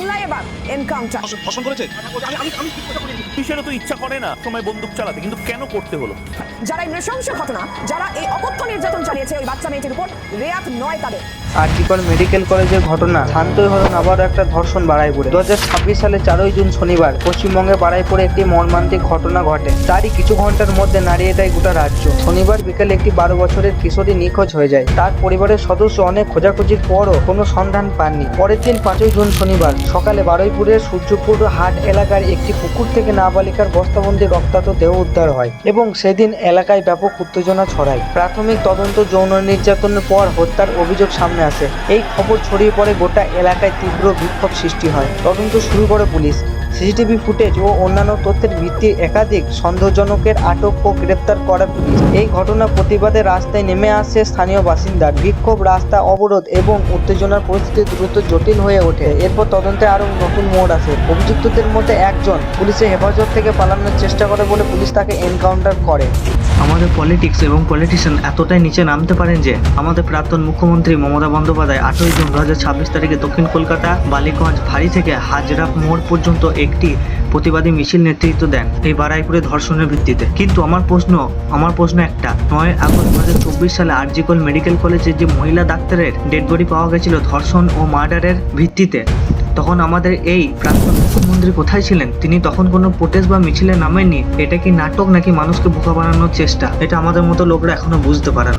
বাংলায় এবার এনকাউন্টার। ধর্ষণ করেছে। কিসেরও তো ইচ্ছা করে না সময় বন্দুক চালাতে, কিন্তু কেন করতে হলো? যারা এই নৃশংস ঘটনা, যারা এই অকথ্য নির্যাতন চালিয়েছে ওই বাচ্চা মেয়েটির উপর, রেয়াত নয় তাদের। আরজিকর মেডিকেল কলেজের ঘটনা শান্তই হলেন আবারও একটা ধর্ষণ বারাইপুরে। 2026 সালে 4ই জুন শনিবার পশ্চিমবঙ্গে বারাইপুরে একটি মর্মান্তিক ঘটনা ঘটে। তারই কিছু ঘন্টার মধ্যে নাড়িয়ে দেয় গোটা রাজ্য। শনিবার বিকেলে একটি 12 বছরের কিশোরী নিখোঁজ হয়ে যায়। তার পরিবারের সদস্য অনেক খোঁজাখুঁজির পরও কোনো সন্ধান পাননি। পরের দিন 5ই জুন শনিবার সকালে বারুইপুরের সূর্যপুর হাট এলাকার একটি পুকুর থেকে নাবালিকার বস্তাবন্দি রক্তাক্ত দেহ উদ্ধার হয় এবং সেদিন এলাকায় ব্যাপক উত্তেজনা ছড়ায়। প্রাথমিক তদন্ত যৌন নির্যাতনের পর হত্যার অভিযোগ সামনে আসে। এই খবর ছড়িয়ে পড়ে গোটা এলাকায় তীব্র বিক্ষোভ সৃষ্টি হয়। তদন্ত শুরু করে পুলিশ। সিসিটিভি ফুটেজ ও অন্যান্য তথ্যের ভিত্তিতে একাধিক সন্দেহজনকের আটক ও গ্রেপ্তার করে পুলিশ। এই ঘটনার প্রতিবাদে রাস্তায় নেমে আসে স্থানীয় বাসিন্দা। বিক্ষোভ, রাস্তা অবরোধ এবং উত্তেজনার পরিস্থিতি দ্রুত জটিল হয়ে ওঠে। এরপর তদন্তে আরও নতুন মোড় আসে। অভিযুক্তদের মধ্যে একজন পুলিশের হেফাজত থেকে পালানোর চেষ্টা করে বলে পুলিশ তাকে এনকাউন্টার করে। আমাদের পলিটিক্স এবং পলিটিশিয়ান এতটাই নিচে নামতে পারেন যে আমাদের প্রাক্তন মুখ্যমন্ত্রী মমতা বন্দ্যোপাধ্যায় 8ই জুন 2026 তারিখে দক্ষিণ কলকাতা বালিগঞ্জ ফাঁড়ি থেকে হাজরা মোড় পর্যন্ত একটি প্রতিবাদী মিছিল নেতৃত্ব দেন এই বারাইপুরে ধর্ষণের ভিত্তিতে। কিন্তু আমার প্রশ্ন একটা, 9 আগস্ট 2024 সালে আরজিকর মেডিকেল কলেজে যে মহিলা ডাক্তারের ডেড বডি পাওয়া গেছিল ধর্ষণ ও মার্ডারের ভিত্তিতে, তখন আমাদের এই প্রাক্তন মুখ্যমন্ত্রী কোথায় ছিলেন? তিনি তখন কোনো প্রোটেস্ট বা মিছিলে নামেননি। এটা কি নাটক নাকি মানুষকে বোকা বানানোর চেষ্টা? এটা আমাদের মতো লোকরা এখনো বুঝতে পারে না।